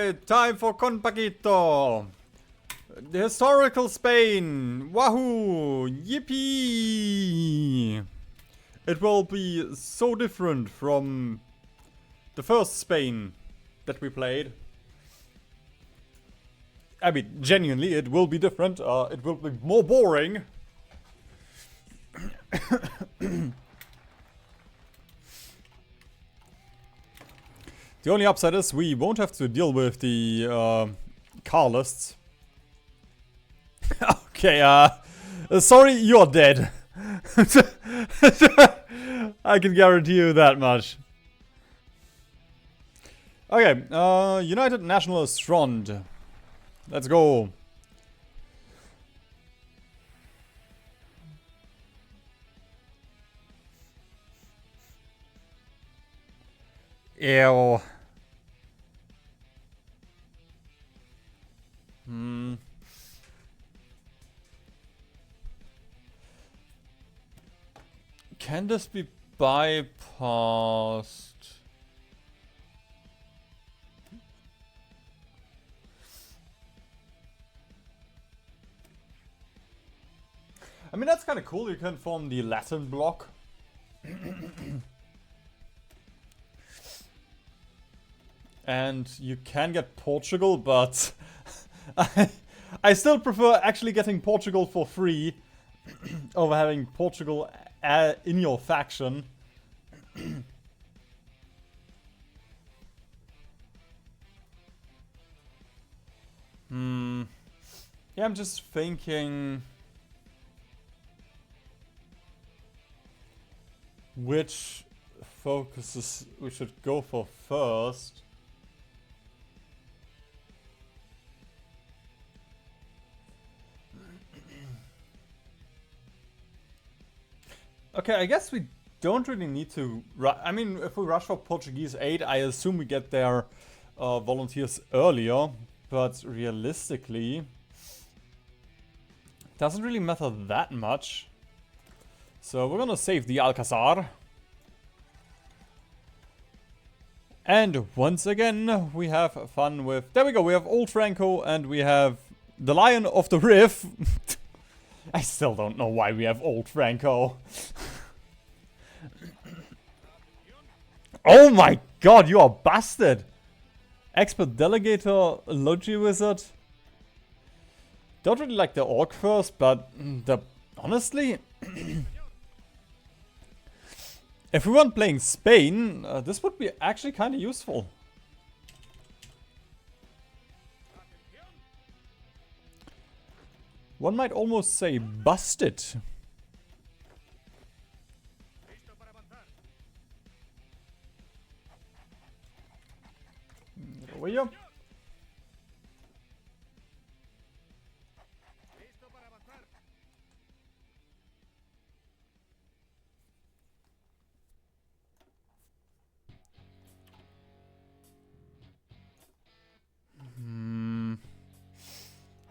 Alright, time for Con Paquito. The historical Spain. Wahoo! Yippee! It will be so different from the first Spain that we played. I mean, genuinely, it will be different. It will be more boring. The only upside is we won't have to deal with the car lists. Okay, sorry, you're dead. I can guarantee you that much. Okay, United Nationalist Front. Let's go. Ew. Can this be bypassed? I mean, that's kind of cool. You can form the Latin bloc. And you can get Portugal, but I still prefer actually getting Portugal for free over having Portugal in your faction. Yeah, I'm just thinking which focuses we should go for first. Okay, I guess we don't really need to... I mean, if we rush for Portuguese aid, I assume we get their volunteers earlier. But realistically, doesn't really matter that much. So we're gonna save the Alcazar. And once again, we have fun with... There we go, we have Old Franco and we have the Lion of the Riff. I still don't know why we have Old Franco. Oh my god, you are busted! Expert Delegator, Logi Wizard. Don't really like the Orc first, but honestly... if we weren't playing Spain, this would be actually kind of useful. One might almost say busted. Get over here.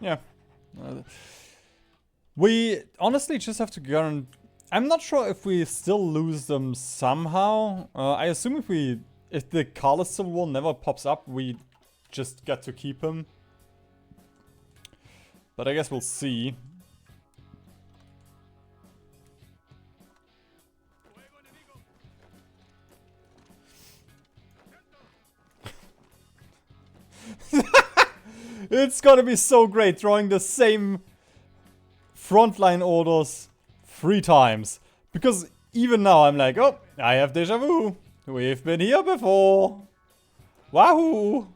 Yeah. We honestly just have to guarantee... I'm not sure if we still lose them somehow. I assume if the Carlos Civil War never pops up, we just get to keep him. But I guess we'll see. It's gonna be so great drawing the same frontline orders 3 times. Because even now I'm like, oh, I have deja vu. We've been here before. Wahoo!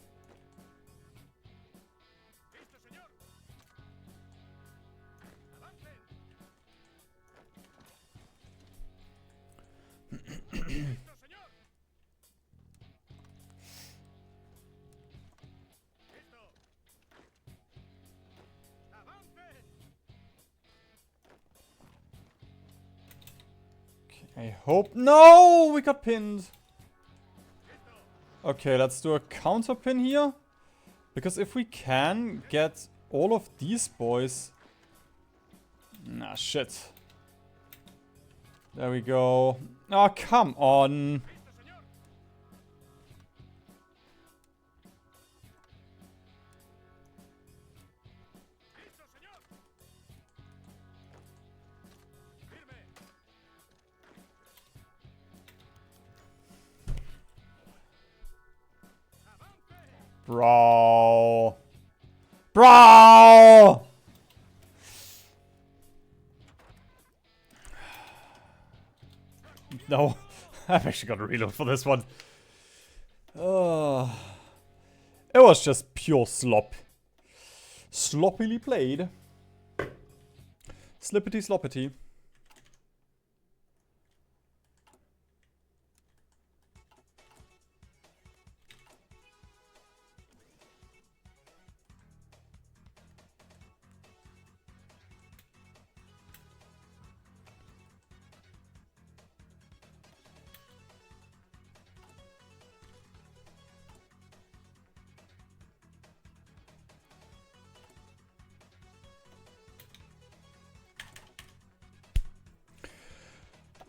I hope... No! We got pinned. Okay, let's do a counter pin here. Because if we can get all of these boys... Nah, shit. There we go. Oh, come on. Bro. Bro! No. I've actually got to reload for this one. It was just pure slop. Sloppily played. Slippity sloppity.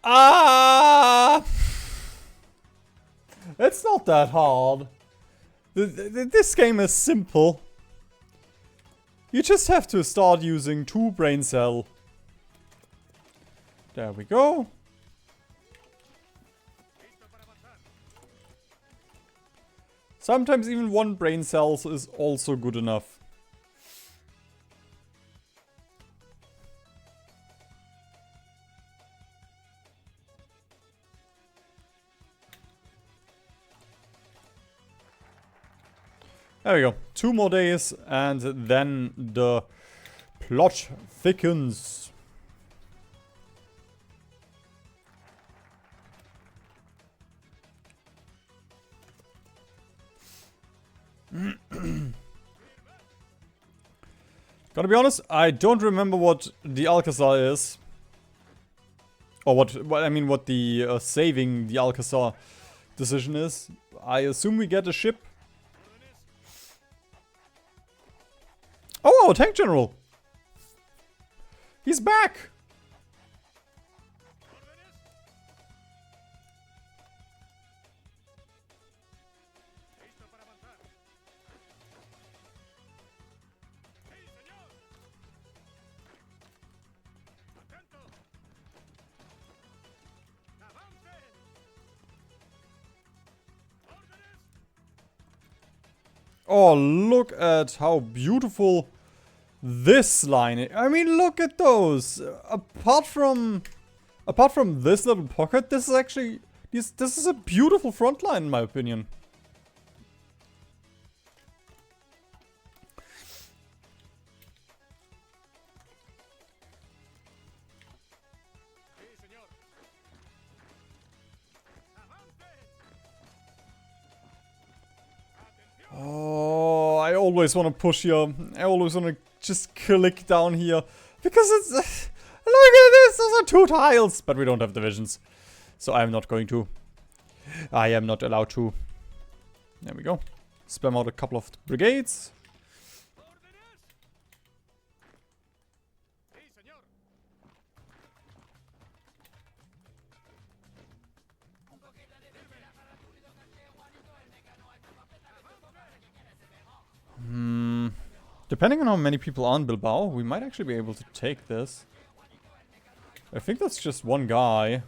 Ah! It's not that hard. This game is simple. You just have to start using 2 brain cell. There we go. Sometimes even 1 brain cells is also good enough. There we go. 2 more days and then the plot thickens. Gotta be honest, I don't remember what the Alcazar is. Or what the saving the Alcazar decision is. I assume we get a ship. Oh, tank general! He's back! Oh, look at how beautiful this line is. I mean, look at those. Apart from this little pocket, this is actually this is a beautiful front line in my opinion. Oh, I always want to push here. I always want to just click down here. Because it's... look at this! Those are 2 tiles! But we don't have divisions. So I'm not going to. I am not allowed to. There we go. Spam out a couple of brigades. Depending on how many people are in Bilbao, we might actually be able to take this. I think that's just 1 guy.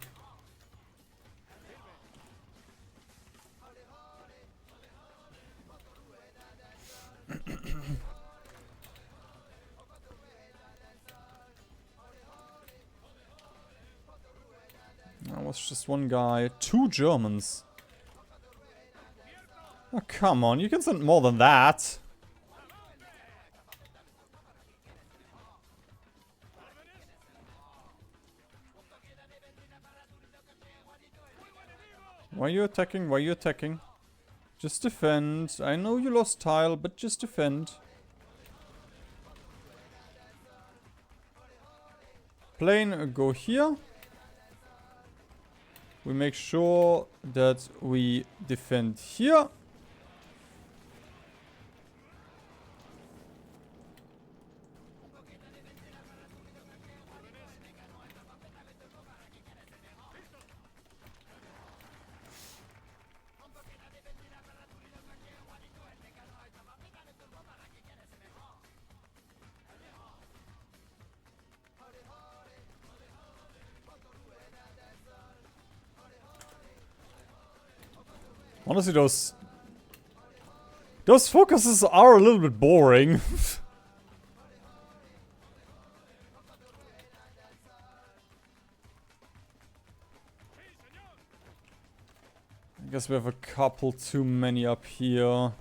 That was just 1 guy. 2 Germans. Oh, come on. You can send more than that. Why are you attacking? Why are you attacking? Just defend. I know you lost tile, but just defend. Plane, go here. We make sure that we defend here. Honestly, those Those focuses are a little bit boring. I guess we have a couple too many up here.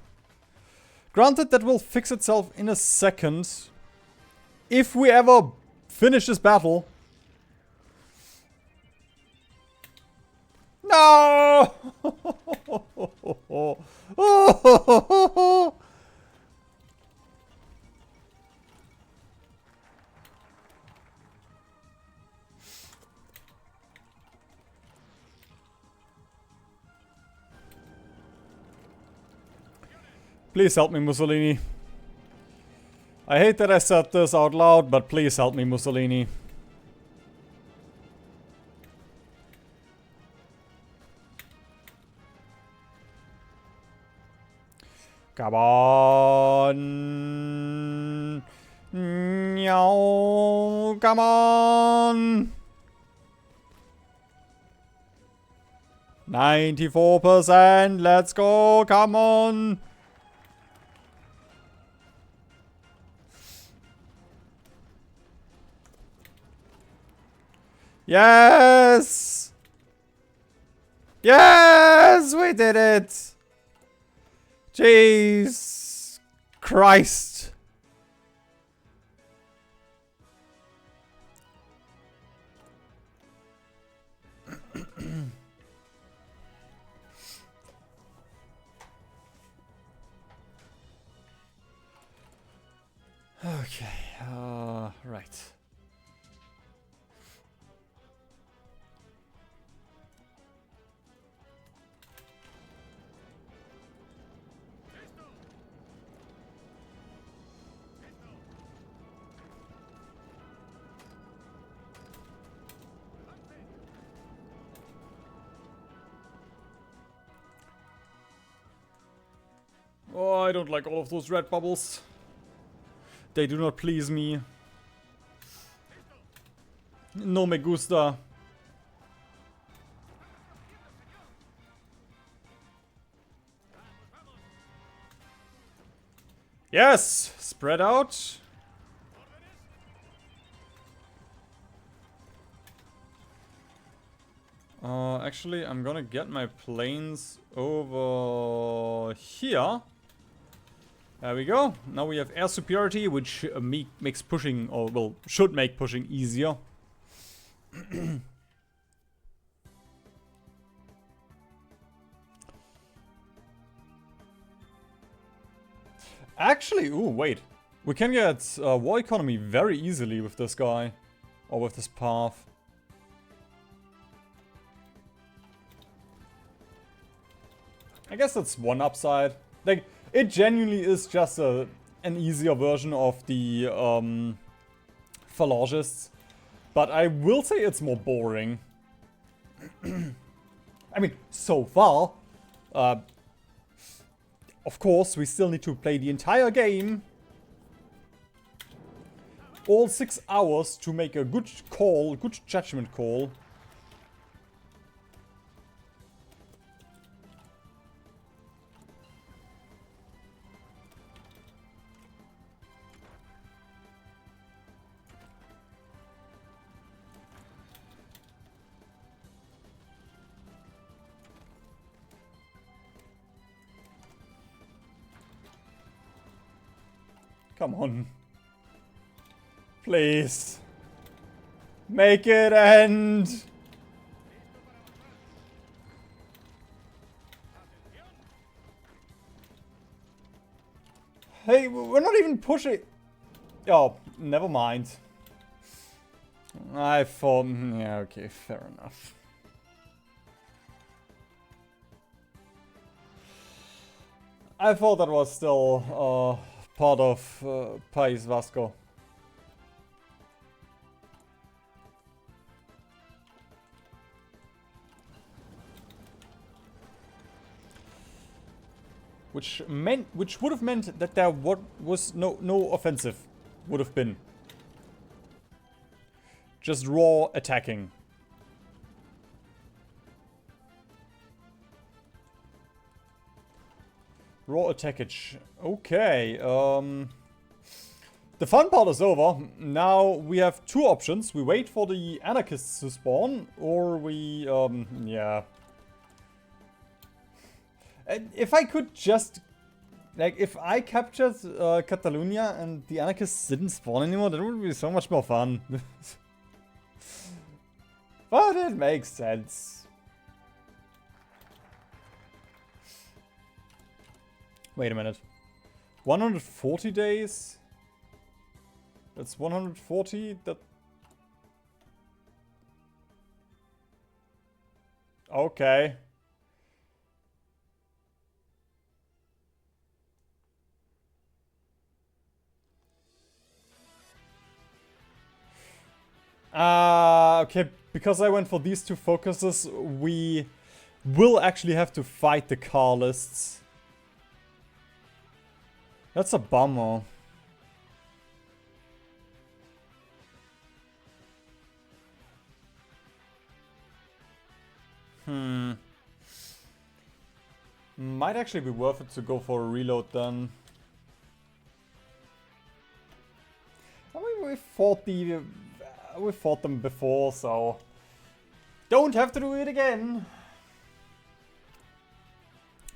Granted, that will fix itself in a second. If we ever finish this battle. No! Please help me, Mussolini. I hate that I said this out loud, but please help me, Mussolini. Come on. No, come on. 94%. Let's go. Come on. Yes. Yes, we did it. Jeez Christ. Okay, right. Oh, I don't like all of those red bubbles. They do not please me. No me gusta. Yes! Spread out. Actually, I'm gonna get my planes over here. There we go. Now we have air superiority, which makes pushing, or well, should make pushing easier. Actually, ooh, wait. We can get war economy very easily with this guy. Or with this path. I guess that's one upside. Like, it genuinely is just an easier version of the Phalangists. But I will say it's more boring. I mean, so far. Of course, we still need to play the entire game. All 6 hours to make a good call, good judgment call. Come on. Please. Make it end. Hey, we're not even pushing. Oh, never mind. I thought... Yeah, okay, fair enough. I thought that was still part of País Vasco. Which would have meant that there was no offensive would have been. Just raw attacking. Raw attackage. Okay, the fun part is over. Now we have two options. We wait for the anarchists to spawn, or we, yeah. If I could just, like, if I captured Catalonia and the anarchists didn't spawn anymore, that would be so much more fun. But it makes sense. Wait a minute. 140 days? That's 140? That... Okay. Okay, because I went for these two focuses, we will actually have to fight the car lists. That's a bummer. Might actually be worth it to go for a reload then. I mean, we fought them before, so don't have to do it again.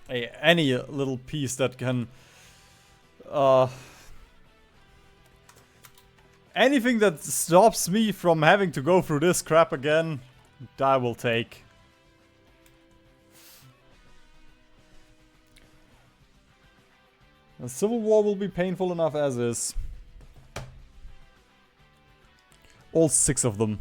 Hey, any little piece that can anything that stops me from having to go through this crap again, I will take. The Civil War will be painful enough as is. All 6 of them.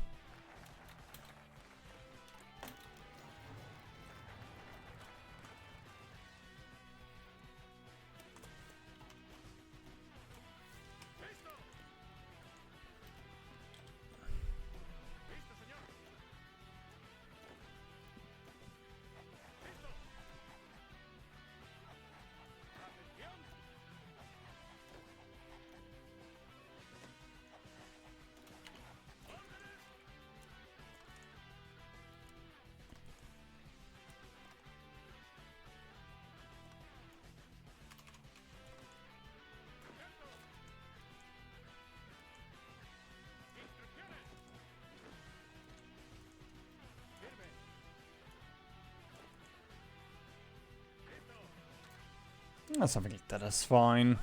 Something like that is fine.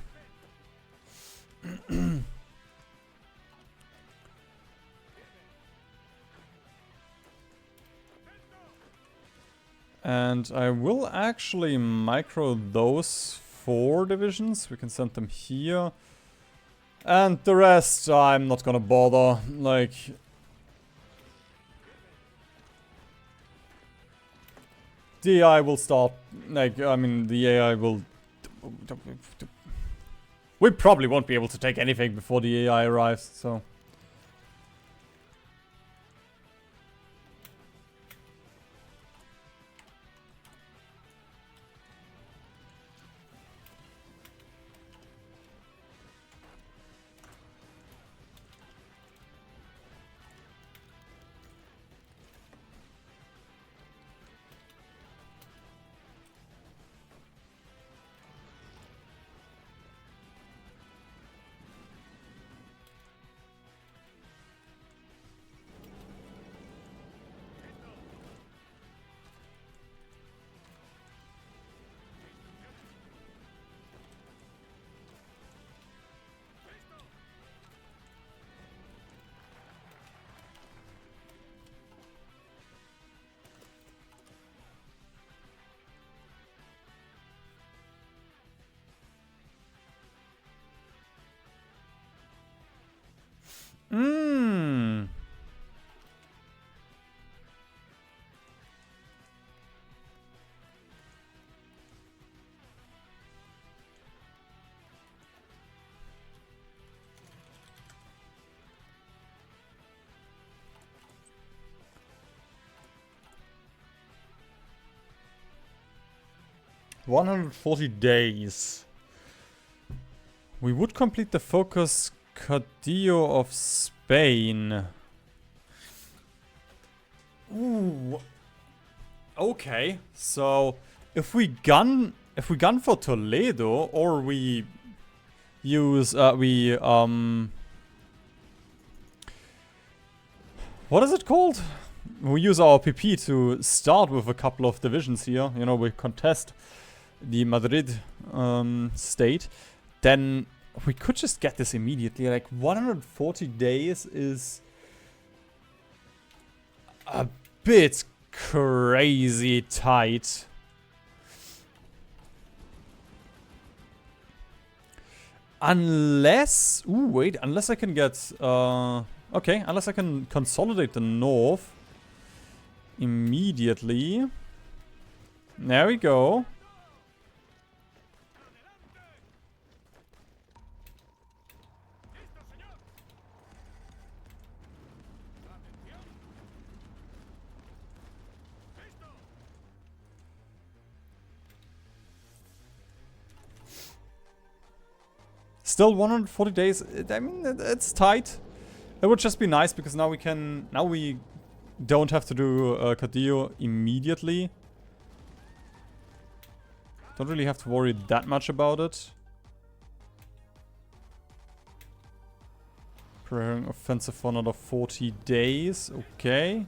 And I will actually micro those 4 divisions. We can send them here. And the rest, I'm not gonna bother. Like... the AI will start... like, I mean, the AI will... we probably won't be able to take anything before the AI arrives, so... Mmm. $140 days. We would complete the focus Cadillo of Spain. Ooh. Okay, so if we gun if we gun for Toledo or we use what is it called? We use our PP to start with a couple of divisions here. You know, we contest the Madrid state. Then we could just get this immediately. Like 140 days is a bit crazy tight. Unless... Ooh, wait. Unless I can get... okay, unless I can consolidate the north immediately. There we go. Still 140 days. I mean, it's tight. It would just be nice because now we can... Now we don't have to do Cadillo immediately. Don't really have to worry that much about it. Preparing offensive for another 40 days. Okay.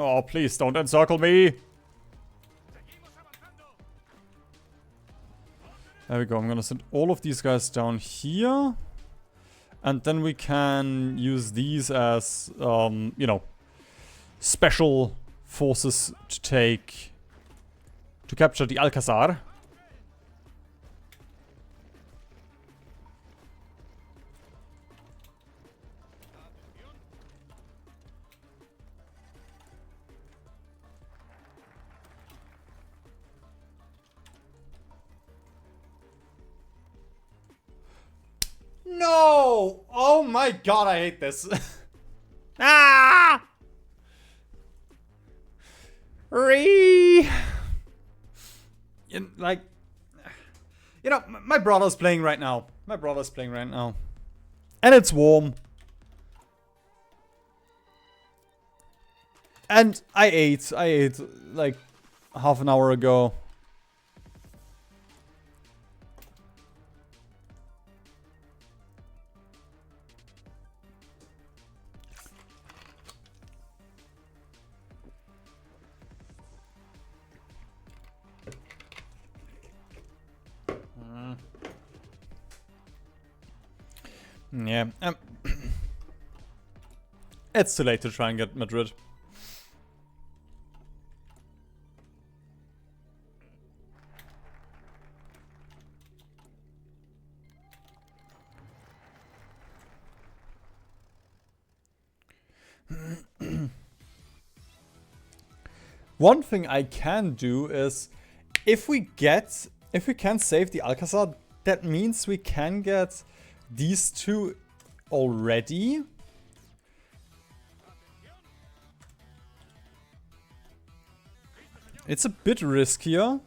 Oh, please don't encircle me. There we go. I'm gonna send all of these guys down here. And then we can use these as, you know, special forces to capture the Alcazar. No! Oh my god, I hate this. Ah! Like, you know, my brother's playing right now. My brother's playing right now. And it's warm. And I ate like half an hour ago. Yeah. It's too late to try and get Madrid. One thing I can do is, if we can save the Alcazar, that means we can get these two already. It's a bit riskier.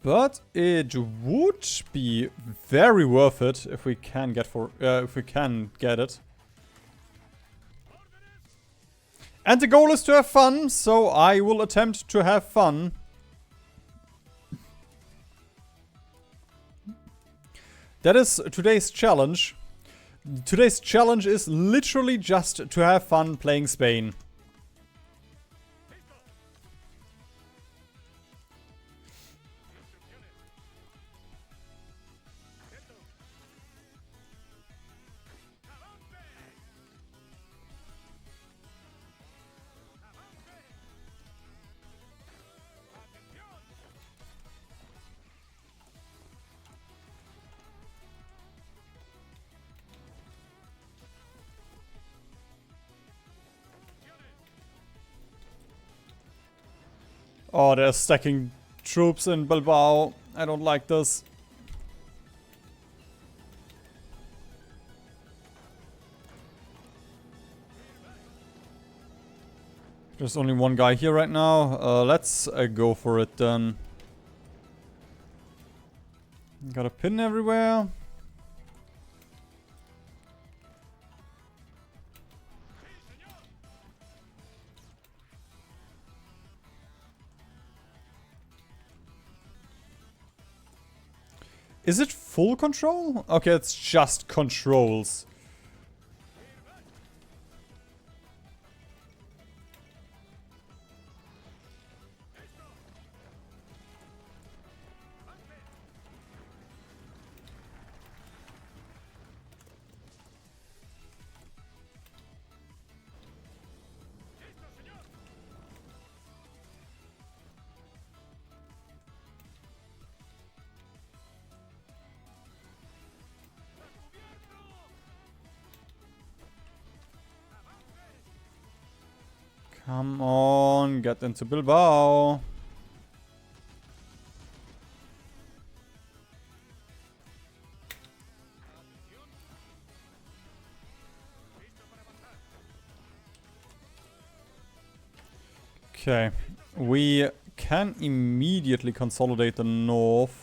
But it would be very worth it if we can get it. And the goal is to have fun, so I will attempt to have fun. That is today's challenge. Today's challenge is literally just to have fun playing Spain. Oh, they're stacking troops in Bilbao. I don't like this. There's only one guy here right now. Let's go for it then. Got a pin everywhere. Is it full control? Okay, it's just controls. Come on, get into Bilbao. Okay, we can immediately consolidate the north.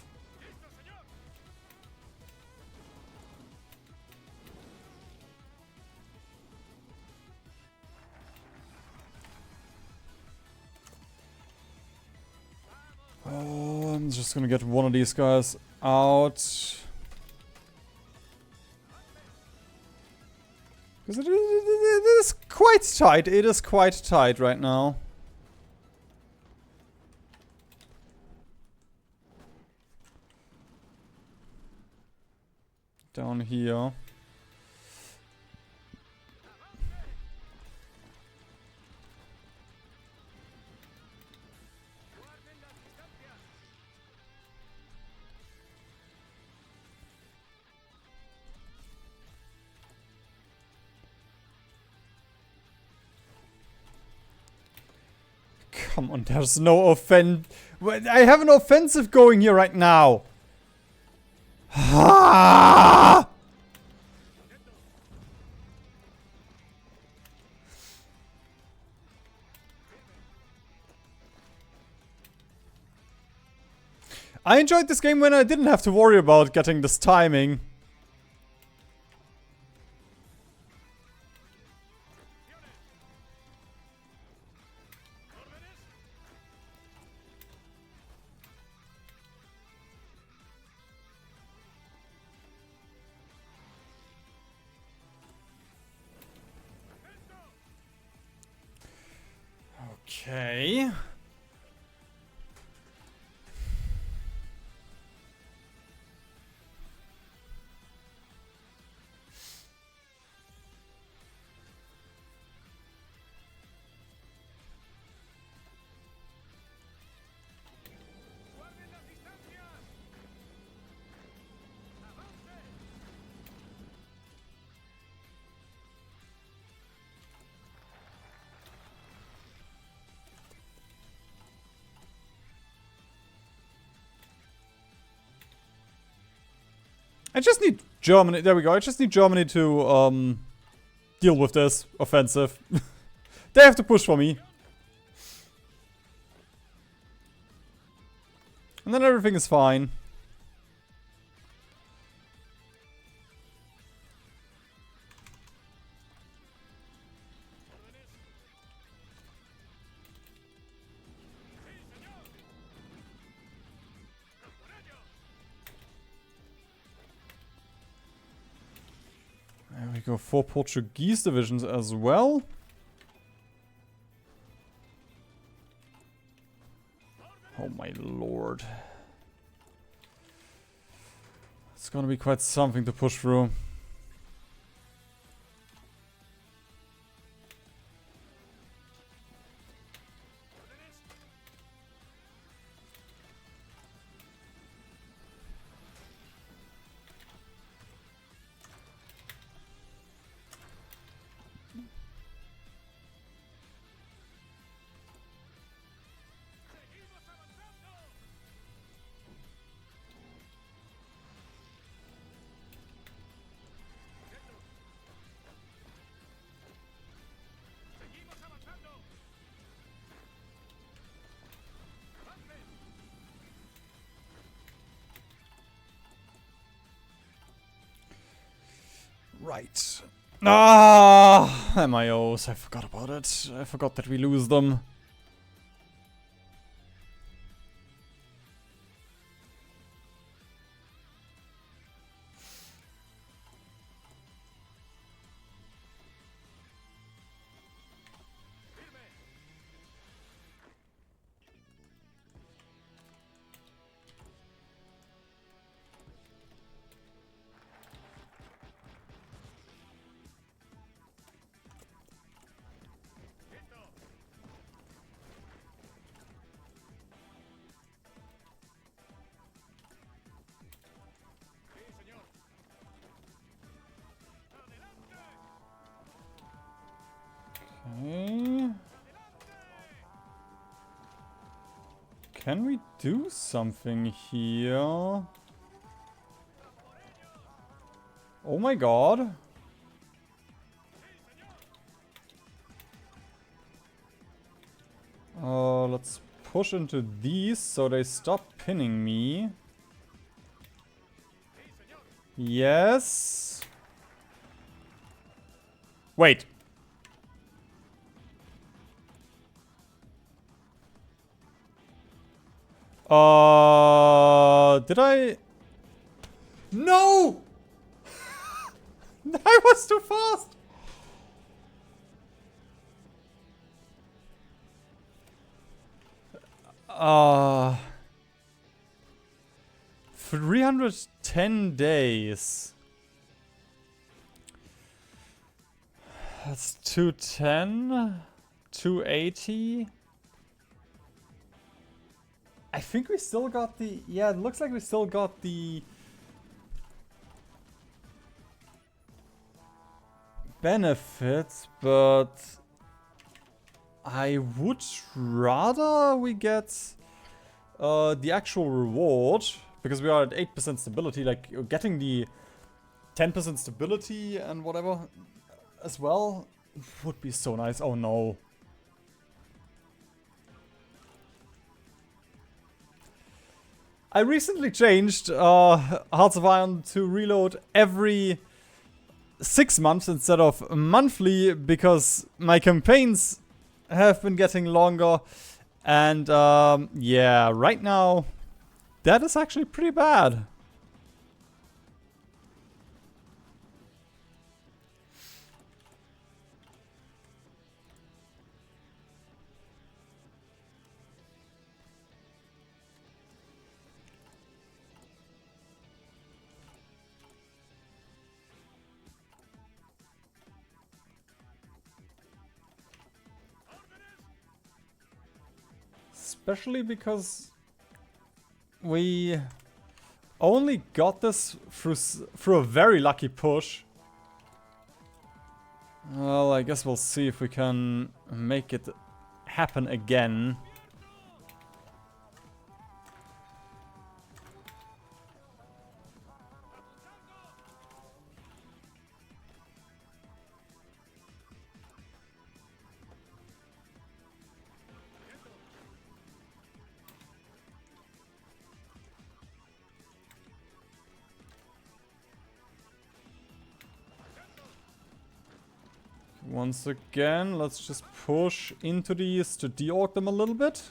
Oh, I'm just gonna get one of these guys out. Because it is quite tight. It is quite tight right now. Down here. Come on, there's no I have an offensive going here right now. I enjoyed this game when I didn't have to worry about getting this timing. Okay. I just need Germany. There we go. I just need Germany to deal with this offensive. They have to push for me. And then everything is fine. There we go, 4 Portuguese divisions as well. Oh my lord. It's gonna be quite something to push through. Right. Ah, MIOs. I forgot about it. I forgot that we lose them. Okay. Can we do something here? Oh my god. Let's push into these so they stop pinning me. Yes. Wait. Did I? No! I was too fast! 310 days. That's 210, 280. I think we still got the... Yeah, it looks like we still got the... benefits, but... I would rather we get the actual reward, because we are at 8% stability, like getting the 10% stability and whatever as well would be so nice. Oh no. I recently changed Hearts of Iron to reload every 6 months instead of monthly, because my campaigns have been getting longer, and yeah, right now that is actually pretty bad. Especially because we only got this through a very lucky push. Well, I guess we'll see if we can make it happen again. Once again, let's just push into these to de-orc them a little bit.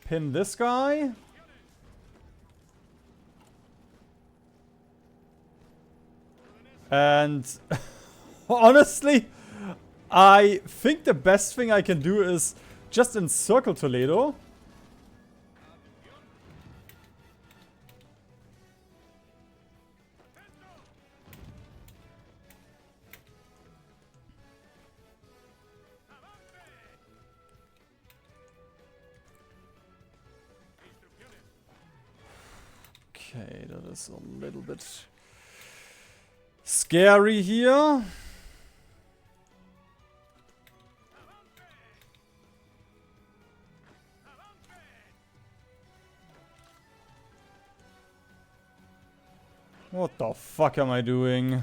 Pin this guy. And honestly, I think the best thing I can do is just encircle Toledo. Okay, that is a little bit scary here. What the fuck am I doing?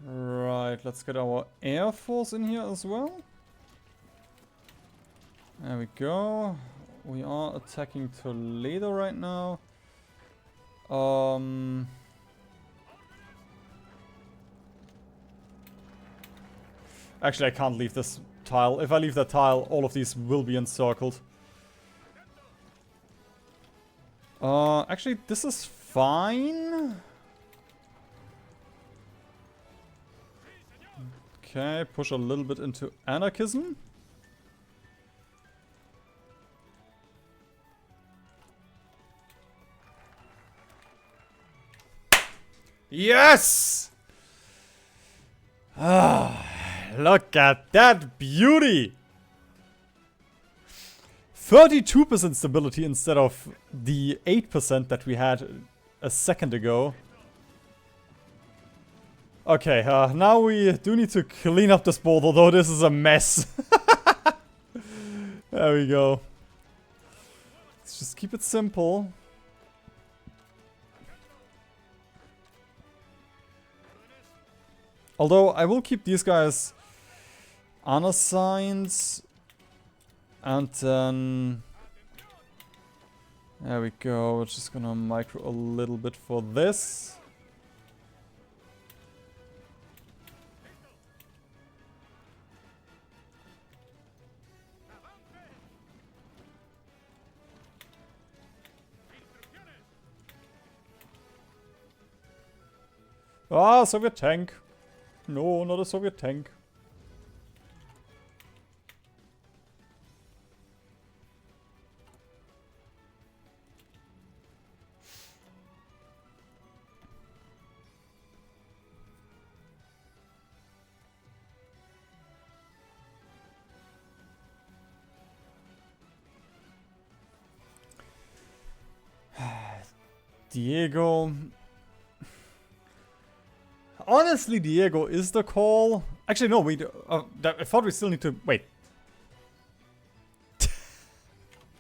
Right, let's get our Air Force in here as well. There we go. We are attacking Toledo right now. Actually, I can't leave this tile. If I leave that tile, all of these will be encircled. Actually, this is fine. Okay, push a little bit into anarchism. Yes! Ah, look at that beauty! 32% stability instead of the 8% that we had a second ago. Okay, now we do need to clean up this board, although this is a mess. There we go. Let's just keep it simple. Although, I will keep these guys unassigned. And then... There we go. We're just gonna micro a little bit for this. Ah, Soviet tank. No, not a Soviet tank. Diego. Honestly, Diego is the call. Actually, no, we. I thought we still need to wait.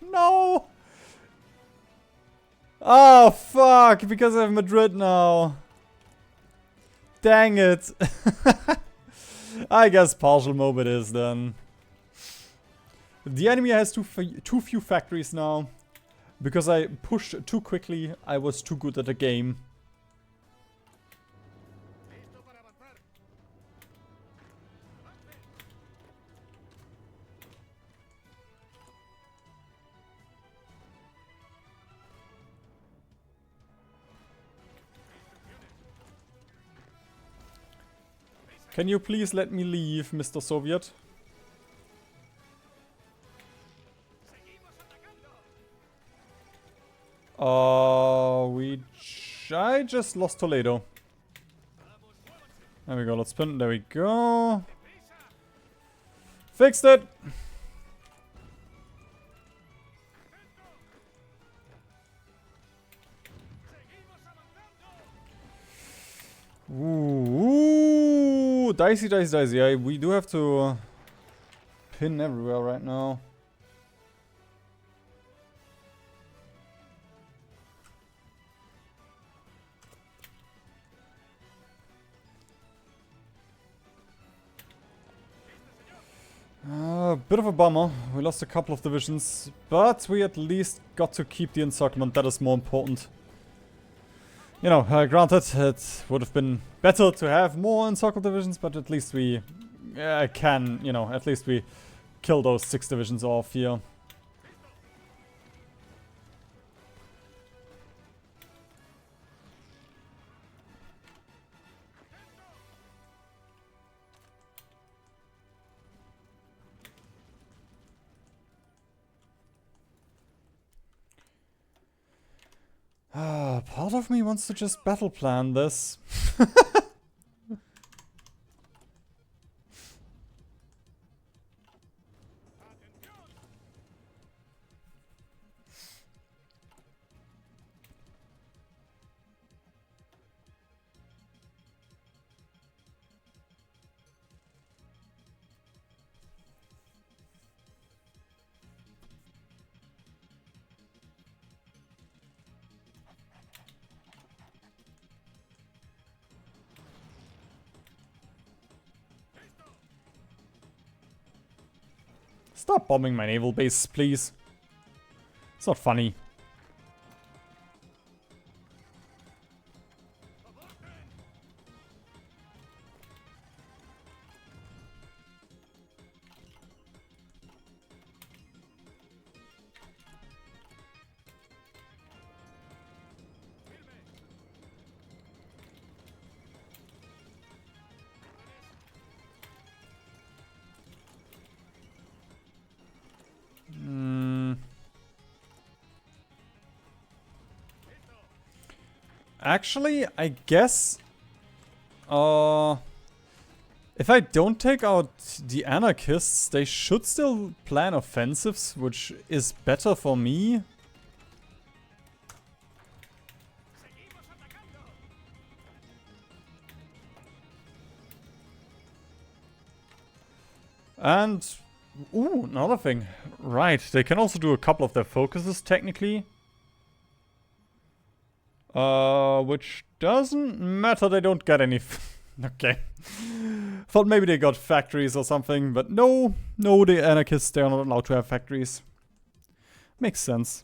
No. Oh fuck! Because I have Madrid now. Dang it. I guess partial mob it is then. The enemy has too few factories now. Because I pushed too quickly, I was too good at the game. Can you please let me leave, Mr. Soviet? I just lost Toledo. There we go, let's spin. There we go. Fixed it! Ooh, dicey, dicey, dicey. Yeah, we do have to pin everywhere right now. Bit of a bummer. We lost a couple of divisions, but we at least got to keep the encirclement. That is more important. You know, granted, it would have been better to have more encircled divisions, but at least we can, you know, at least we kill those 6 divisions off here. Part of me wants to just battle plan this. Stop bombing my naval base, please. It's not funny. Actually, I guess... if I don't take out the anarchists, they should still plan offensives, which is better for me. And... ooh, another thing. Right, they can also do a couple of their focuses, technically. Which doesn't matter, they don't get any... okay. Thought maybe they got factories or something, but no. No, the anarchists, they are not allowed to have factories. Makes sense.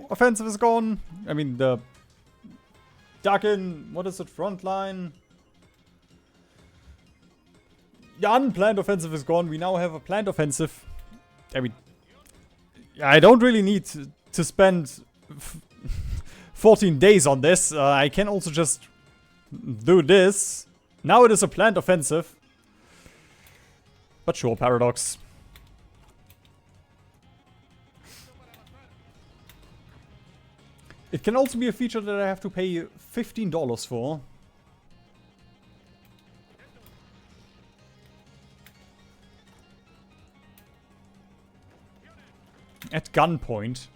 Offensive is gone. I mean, the Dakin, what is it? Front line. The unplanned offensive is gone. We now have a planned offensive. I mean, I don't really need to spend 14 days on this. I can also just do this. Now it is a planned offensive. But sure, Paradox. It can also be a feature that I have to pay $15 for. At gunpoint.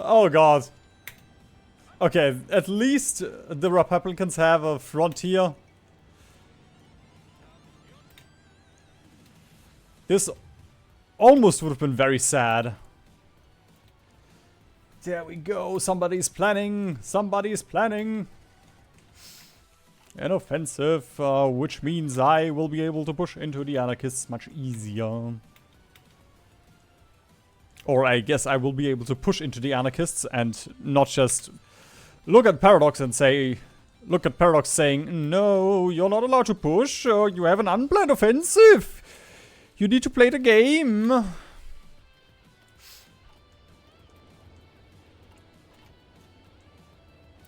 Oh god. Okay, at least the Republicans have a frontier. This almost would have been very sad. There we go, somebody's planning. Somebody's planning. An offensive, which means I will be able to push into the anarchists much easier. Or I guess I will be able to push into the anarchists and not just look at Paradox and say... Look at Paradox saying, no, you're not allowed to push, you have an unplanned offensive. You need to play the game.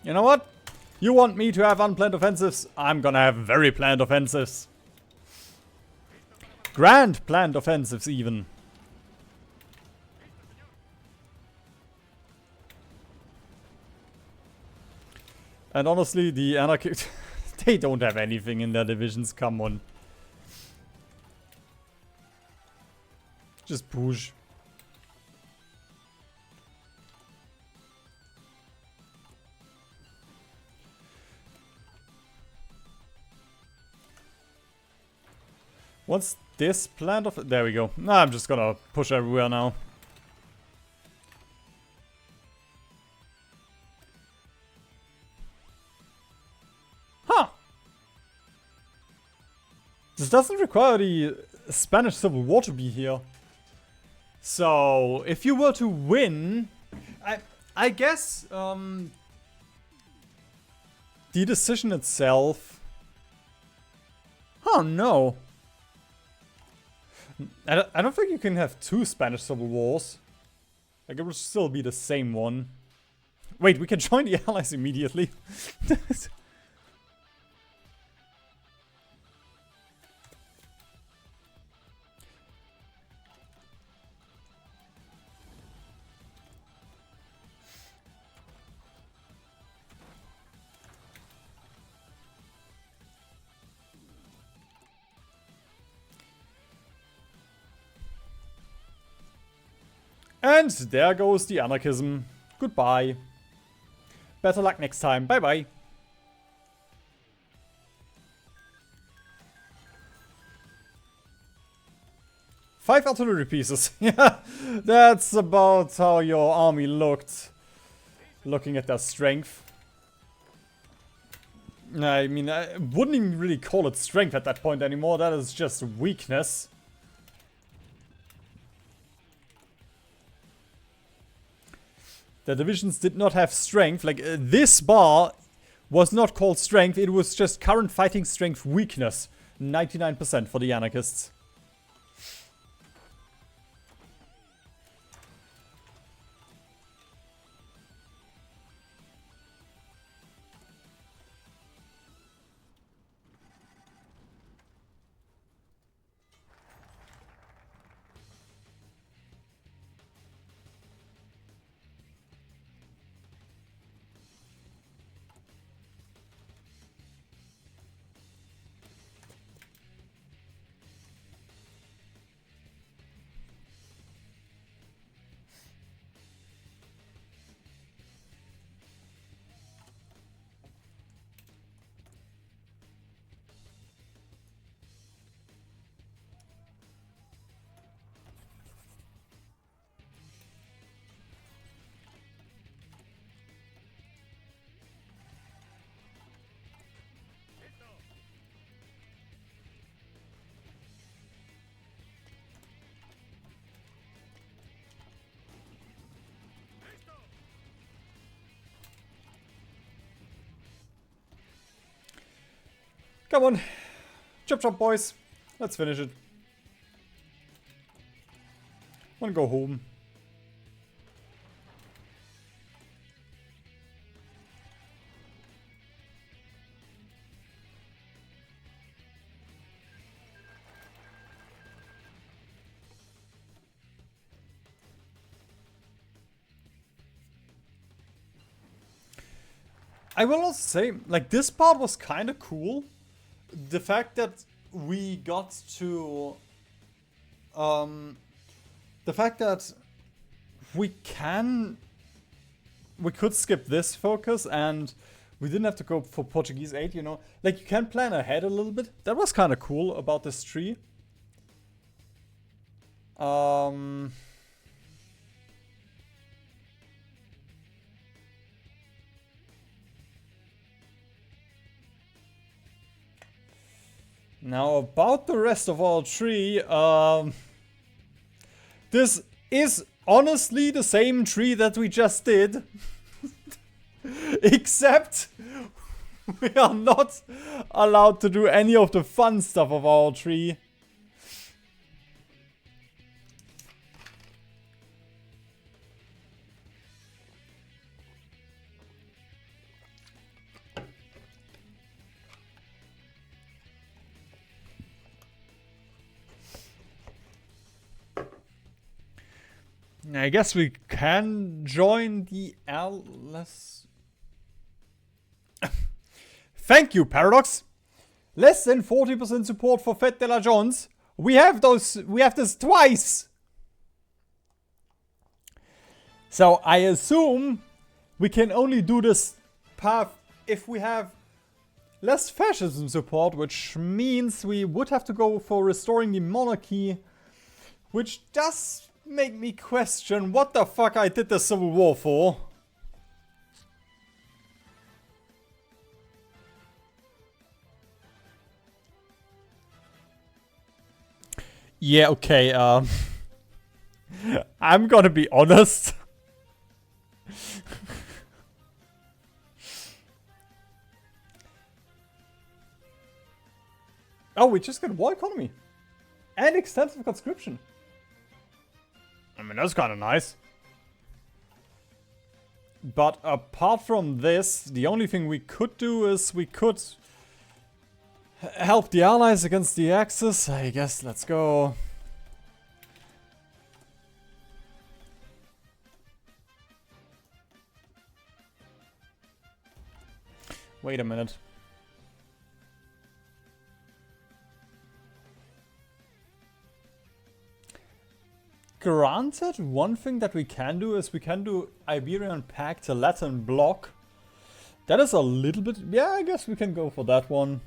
You know what? You want me to have unplanned offensives? I'm gonna have very planned offensives. Grand planned offensives even. And honestly, the anarchists, they don't have anything in their divisions, come on. Just push. What's this plant of? There we go. Nah, I'm just gonna push everywhere now. Huh. This doesn't require the Spanish Civil War to be here. So, if you were to win, I guess the decision itself. Oh no. I don't think you can have two Spanish Civil Wars. Like, it would still be the same one. Wait, we can join the Allies immediately. And there goes the anarchism. Goodbye. Better luck next time. Bye bye. Five artillery pieces. Yeah, that's about how your army looked. Looking at their strength. I mean, I wouldn't even really call it strength at that point anymore. That is just weakness. The divisions did not have strength. Like, this bar was not called strength. It was just current fighting strength weakness. 99% for the anarchists. Come on. Chop chop, boys. Let's finish it. Wanna go home. I will also say, like, this part was kind of cool. The fact that we got to... the fact that we could skip this focus and we didn't have to go for Portuguese aid, you know? Like, you can plan ahead a little bit. That was kind of cool about this tree. Now, about the rest of our tree, this is honestly the same tree that we just did. Except we are not allowed to do any of the fun stuff of our tree. I guess we can join the Allies. Thank you, Paradox. Less than 40% support for Fête de la Jones. We have this twice. So I assume we can only do this path if we have less fascism support, which means we would have to go for restoring the monarchy, which does make me question what the fuck I did the Civil War for. Yeah, okay, I'm gonna be honest. Oh, we just got war economy. And extensive conscription. I mean, that's kind of nice. But apart from this, the only thing we could do is we could help the allies against the Axis. I guess let's go. Wait a minute. Granted, one thing that we can do is we can do Iberian Pact, a Latin bloc. That is a little bit... Yeah, I guess we can go for that one.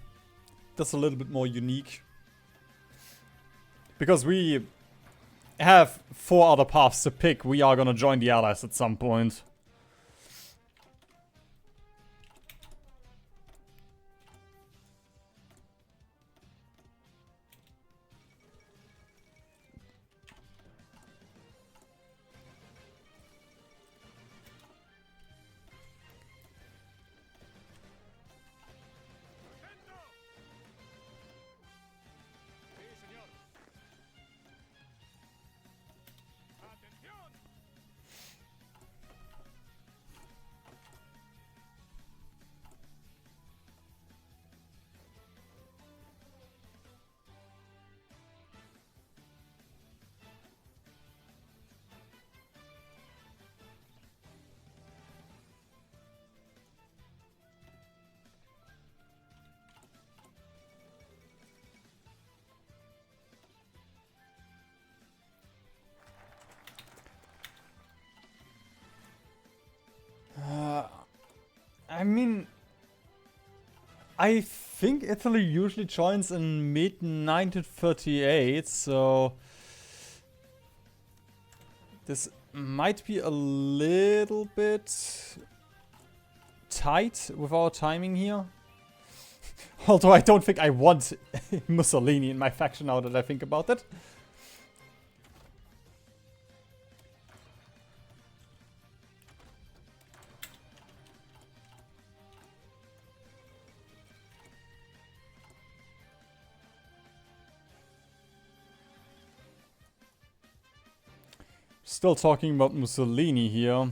That's a little bit more unique. Because we have 4 other paths to pick. We are gonna join the Allies at some point. I mean, I think Italy usually joins in mid-1938, so this might be a little bit tight with our timing here. Although I don't think I want Mussolini in my faction now that I think about it. Still talking about Mussolini here.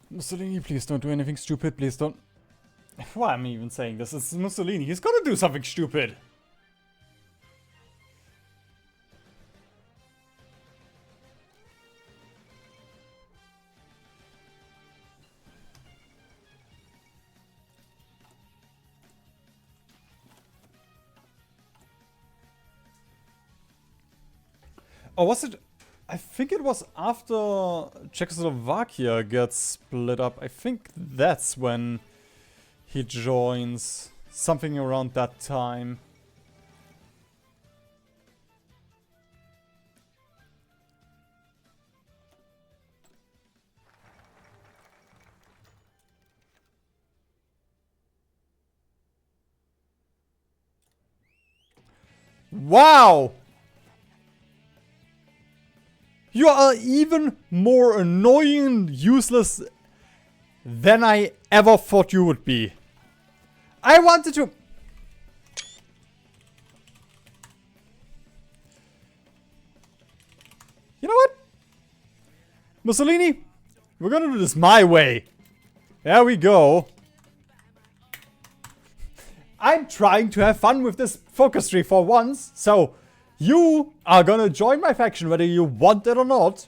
Mussolini, please don't do anything stupid, please don't... Why am I even saying this? It's Mussolini, he's gonna do something stupid! Oh, was it... I think it was after Czechoslovakia gets split up. I think that's when he joins. Something around that time. Wow! You are even more annoying and useless than I ever thought you would be. I wanted to... You know what? Mussolini, we're gonna do this my way. There we go. I'm trying to have fun with this focus tree for once, so you are gonna join my faction whether you want it or not.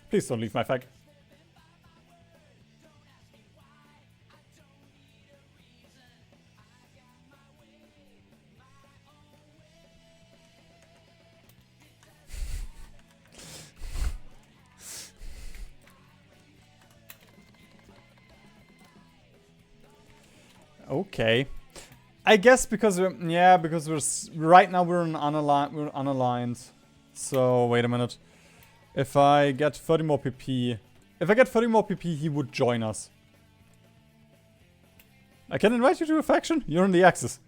Please don't leave my faction. Okay. I guess because we're... Yeah, because we're... Right now we're unaligned. So, wait a minute. If I get 30 more PP... If I get 30 more PP, he would join us. I can invite you to a faction? You're in the Axis.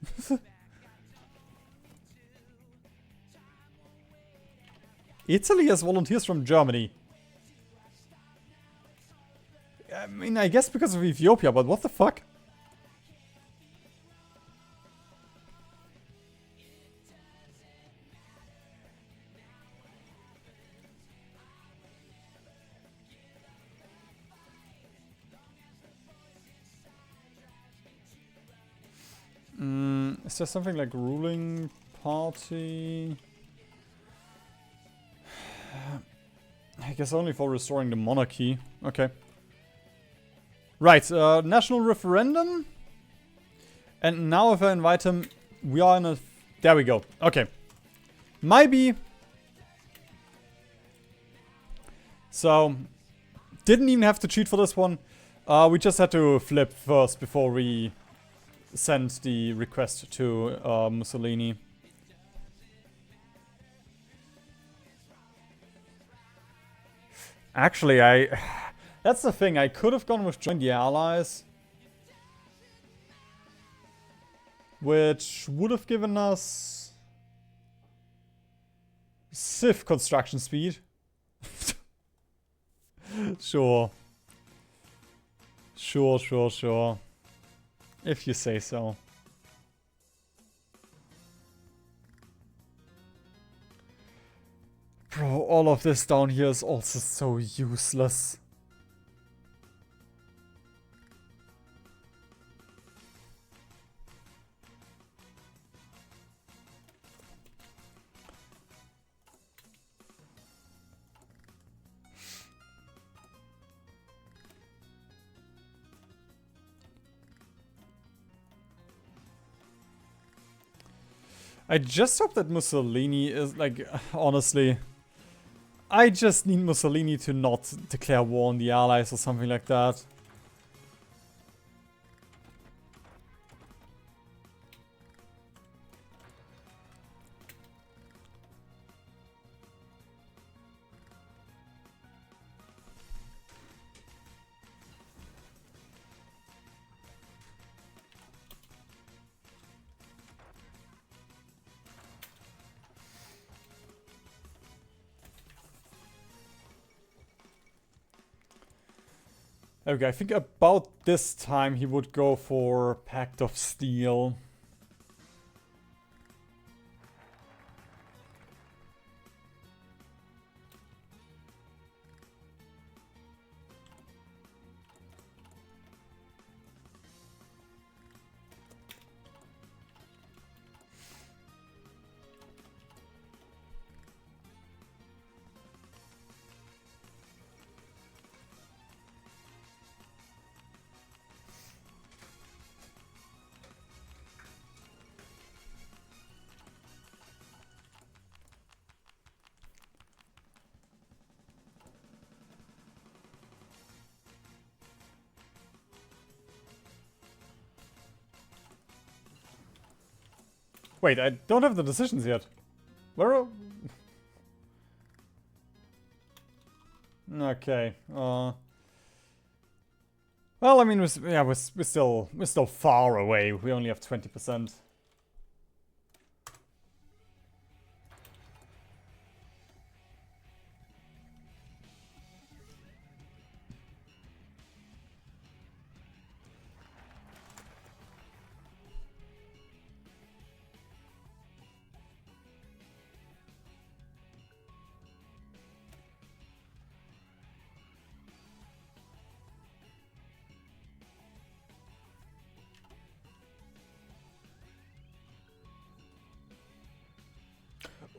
Italy has volunteers from Germany. I mean, I guess because of Ethiopia, but what the fuck? Is there something like ruling party? I guess only for restoring the monarchy. Okay. Right, national referendum. And now if I invite him, we are in a... There we go. Okay. Maybe. So, didn't even have to cheat for this one. We just had to flip first before we send the request to Mussolini. Actually, that's the thing. I could have gone with join the Allies, which would have given us Civ construction speed. Sure. Sure. If you say so. Bro, all of this down here is also so useless. I just hope that Mussolini is, like, honestly... I just need Mussolini to not declare war on the Allies or something like that. Okay, I think about this time he would go for Pact of Steel. Wait, I don't have the decisions yet. Where are... Okay. Well, I mean, we're still far away. We only have 20%.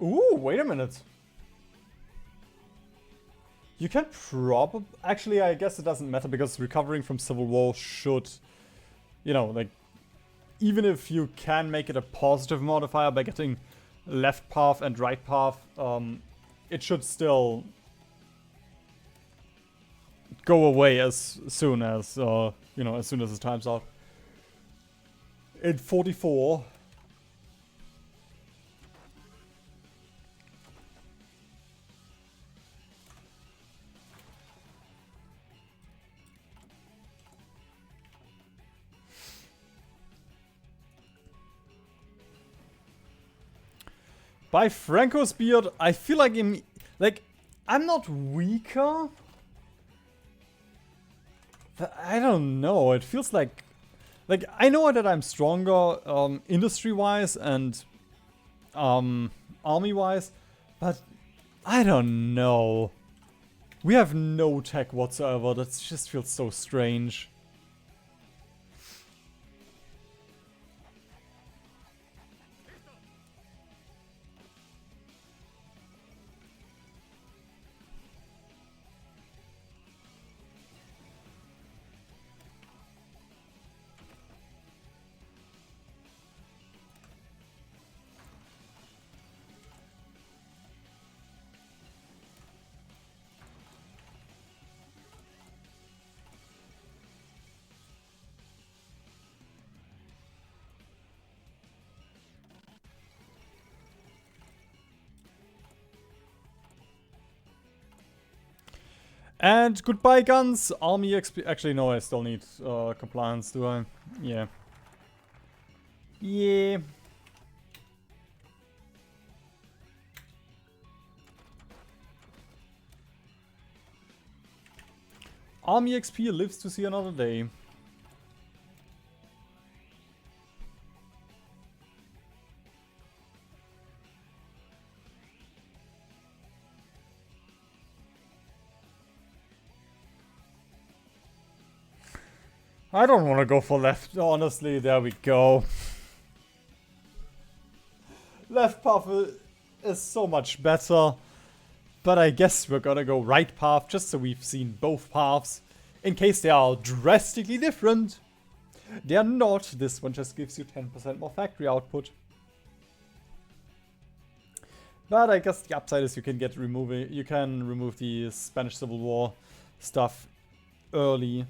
Ooh, wait a minute. You can probably... Actually, I guess it doesn't matter because recovering from Civil War should... You know, like... Even if you can make it a positive modifier by getting left path and right path, it should still go away as soon as, you know, as soon as the time's out. In 44... By Franco's beard, I feel like I'm not weaker. But I don't know. It feels like I know that I'm stronger industry-wise and army-wise, but I don't know. We have no tech whatsoever. That just feels so strange. And goodbye guns, army XP. Actually, no, I still need compliance, do I? Yeah. Yeah. Army XP lives to see another day. I don't want to go for left, honestly. There we go. Left path is so much better. But I guess we're gonna go right path just so we've seen both paths. In case they are drastically different. They are not. This one just gives you 10% more factory output. But I guess the upside is you can remove the Spanish Civil War stuff early.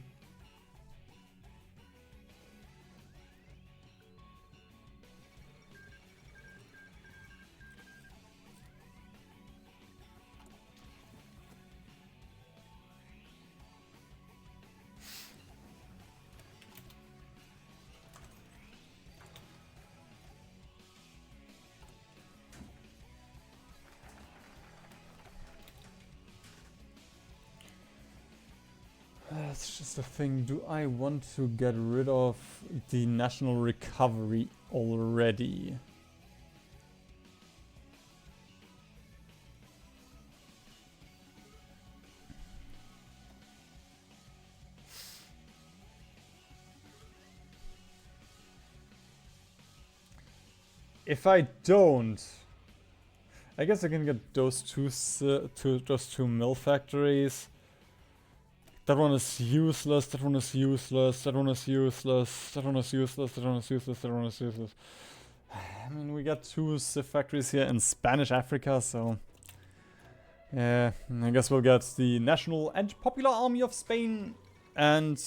That's just a thing. Do I want to get rid of the national recovery already? If I don't, I guess I can get those two mill factories. That one is useless, that one is useless, that one is useless, that one is useless, that one is useless, that one is useless. I mean, we got two civ factories here in Spanish Africa, so... Yeah, I guess we'll get the National and Popular Army of Spain, and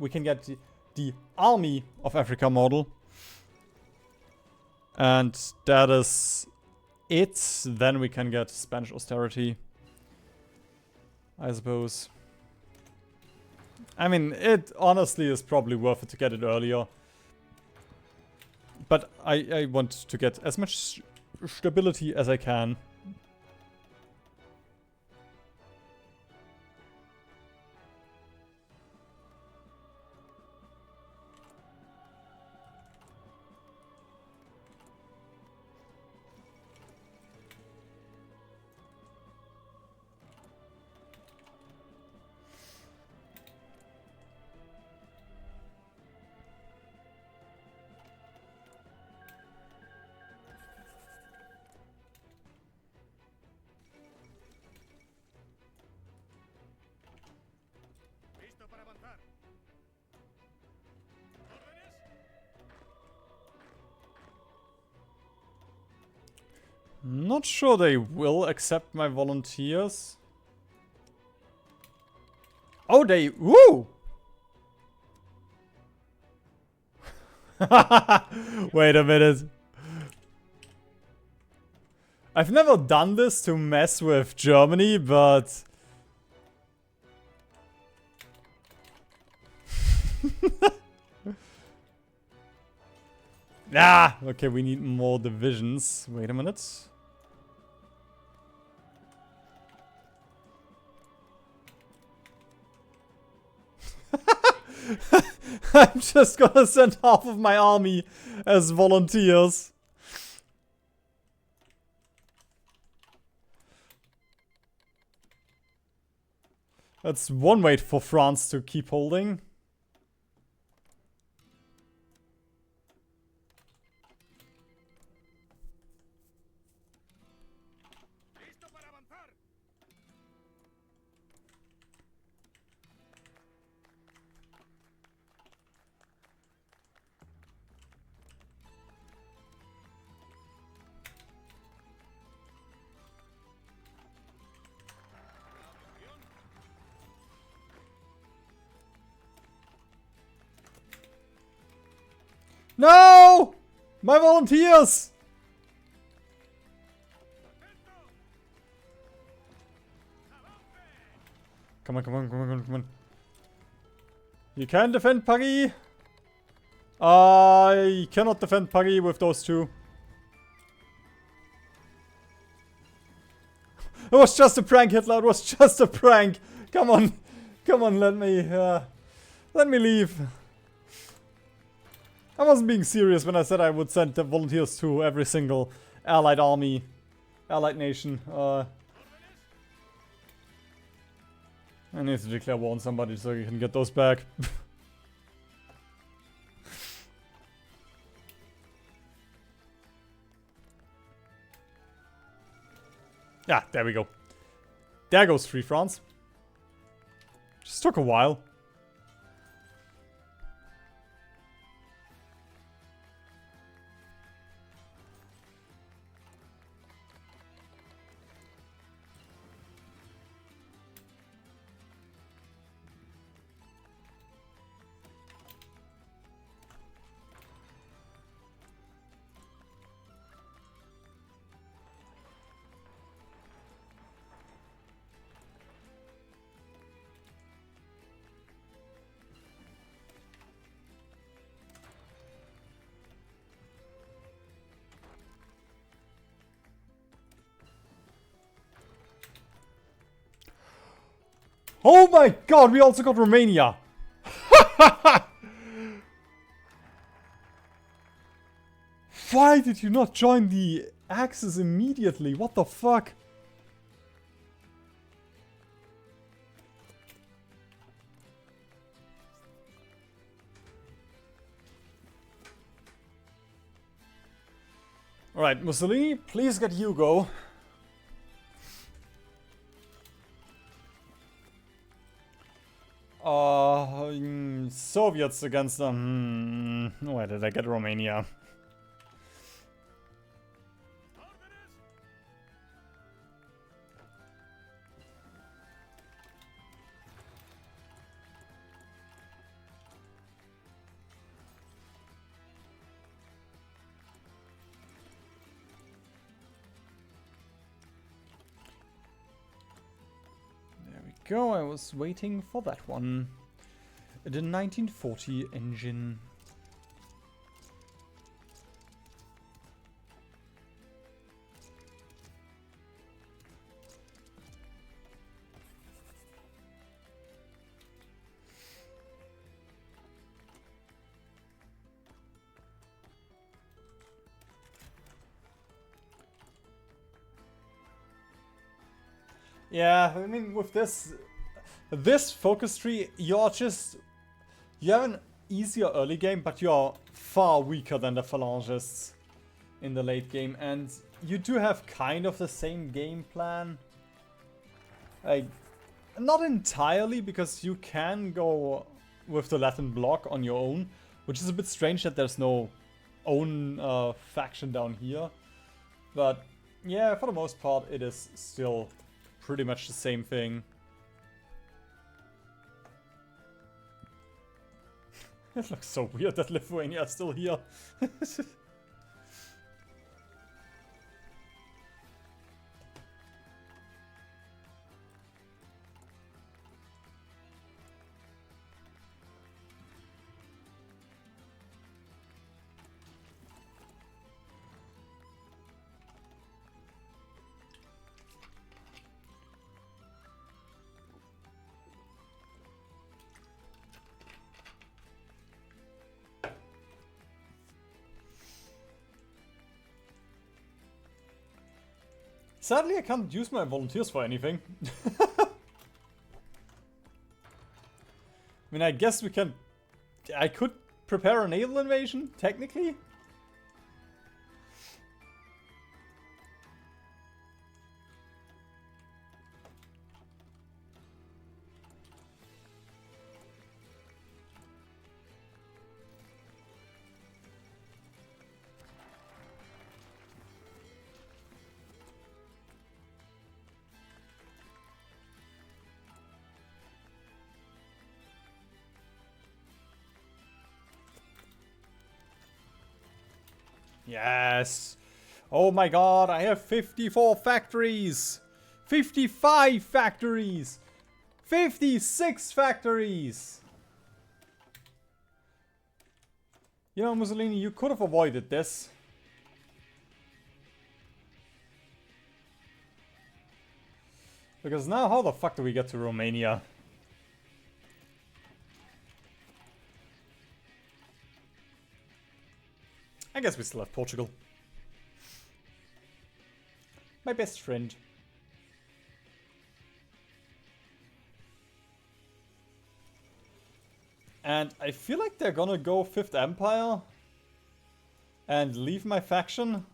we can get the Army of Africa model. And that is it. Then we can get Spanish austerity, I suppose. I mean, it honestly is probably worth it to get it earlier. But I want to get as much stability as I can. Not sure they will accept my volunteers. Oh, they... Woo! Wait a minute. I've never done this to mess with Germany, but... Ah! Okay, we need more divisions. Wait a minute. I'm just gonna send half of my army as volunteers. That's one way for France to keep holding. No! My volunteers! Come on, come on, come on, come on. You can defend Paris. I cannot defend Paris with those two. It was just a prank, Hitler. It was just a prank. Come on. Come on, let me leave. I wasn't being serious when I said I would send the volunteers to every single allied army, allied nation. I need to declare war on somebody so you can get those back. Yeah, there we go. There goes Free France. Just took a while. Oh my god, we also got Romania! Why did you not join the Axis immediately? What the fuck? Alright, Mussolini, please get Hugo. Soviets against them. Where did I get Romania? There we go, I was waiting for that one. The 1940 engine. Yeah, I mean, with this focus tree, you have an easier early game, but you're far weaker than the phalangists in the late game, and you do have kind of the same game plan. Like, not entirely, because you can go with the Latin bloc on your own, which is a bit strange that there's no own faction down here. But Yeah, for the most part, it is still pretty much the same thing. It looks so weird that Lithuania is still here. Sadly, I can't use my volunteers for anything. I mean, I guess we can... I could prepare a naval invasion, technically. Yes! Oh my god, I have 54 factories! 55 factories! 56 factories! You know, Mussolini, you could have avoided this. Because now, how the fuck do we get to Romania? I guess we still have Portugal. My best friend. And I feel like they're gonna go 5th Empire and leave my faction.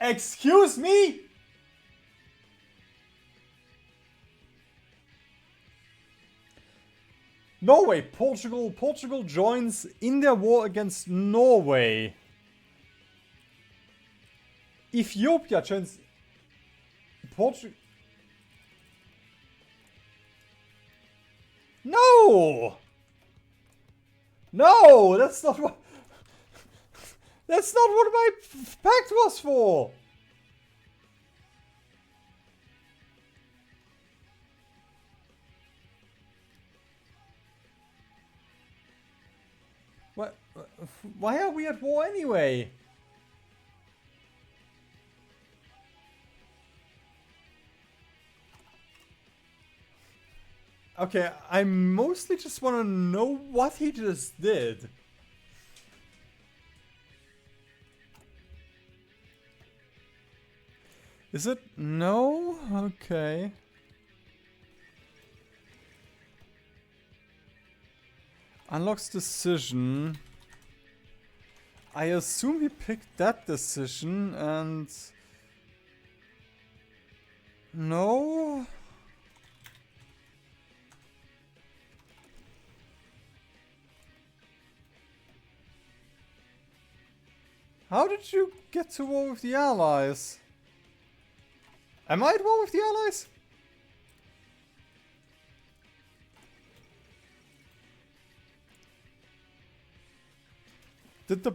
Excuse me? Norway, Portugal joins in their war against Norway. Ethiopia joins Portugal. No! No, that's not what... That's not what my pact was for! What? Why are we at war anyway? Okay, I mostly just want to know what he just did. Is it? No? Okay. Unlocks decision. I assume he picked that decision and... No? How did you get to war with the Allies? Am I at war with the Allies? Did the...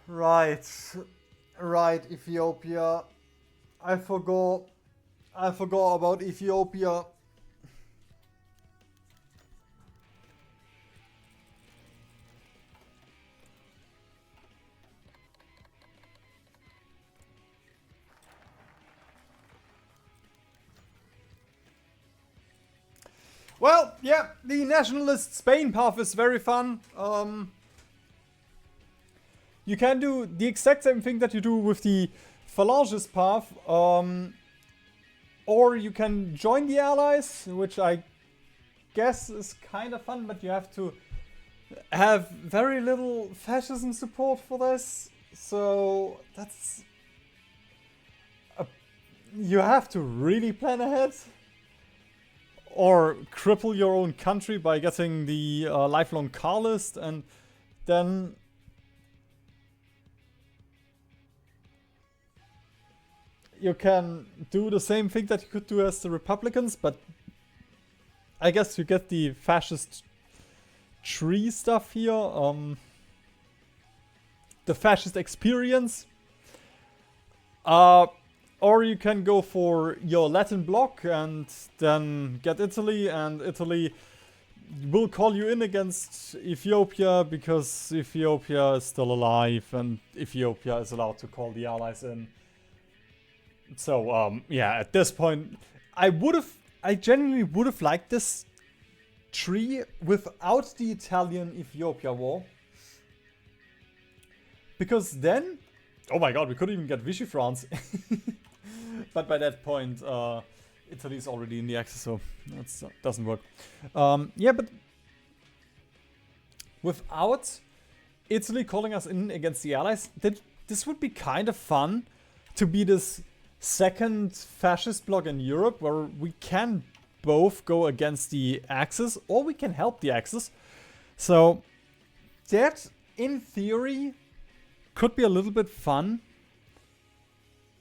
Right. Right, Ethiopia. I forgot about Ethiopia. Well, yeah, the Nationalist Spain path is very fun. You can do the exact same thing that you do with the Phalangist path, or you can join the Allies, which I guess is kind of fun, but you have to have very little fascism support for this, so that's... you have to really plan ahead. Or cripple your own country by getting the lifelong car list, and then... you can do the same thing that you could do as the Republicans, but I guess you get the fascist tree stuff here. The fascist experience. Or you can go for your Latin bloc and then get Italy, and Italy will call you in against Ethiopia because Ethiopia is still alive and Ethiopia is allowed to call the Allies in. So, yeah, at this point, I genuinely would have liked this tree without the Italian-Ethiopia war. Because then, oh my god, we could even get Vichy France. But by that point, Italy is already in the Axis, so that doesn't work. Yeah, but without Italy calling us in against the Allies, this would be kind of fun to be this second fascist bloc in Europe where we can both go against the Axis or we can help the Axis. So that, in theory, could be a little bit fun.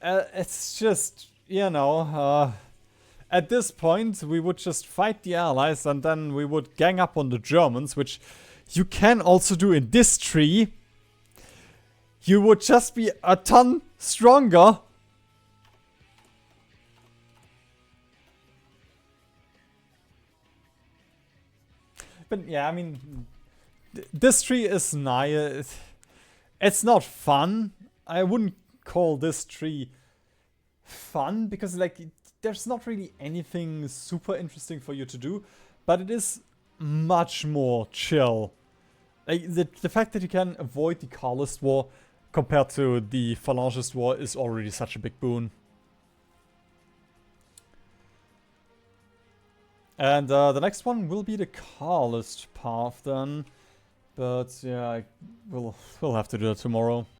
It's just, you know, at this point we would just fight the Allies and then we would gang up on the Germans, which you can also do in this tree. You would just be a ton stronger. But yeah, I mean, this tree is nice. It's not fun. I wouldn't call this tree fun because, like, there's not really anything super interesting for you to do, but it is much more chill. Like, the fact that you can avoid the Carlist War compared to the Phalangist War is already such a big boon. And the next one will be the Carlist path then. But yeah, we'll have to do that tomorrow.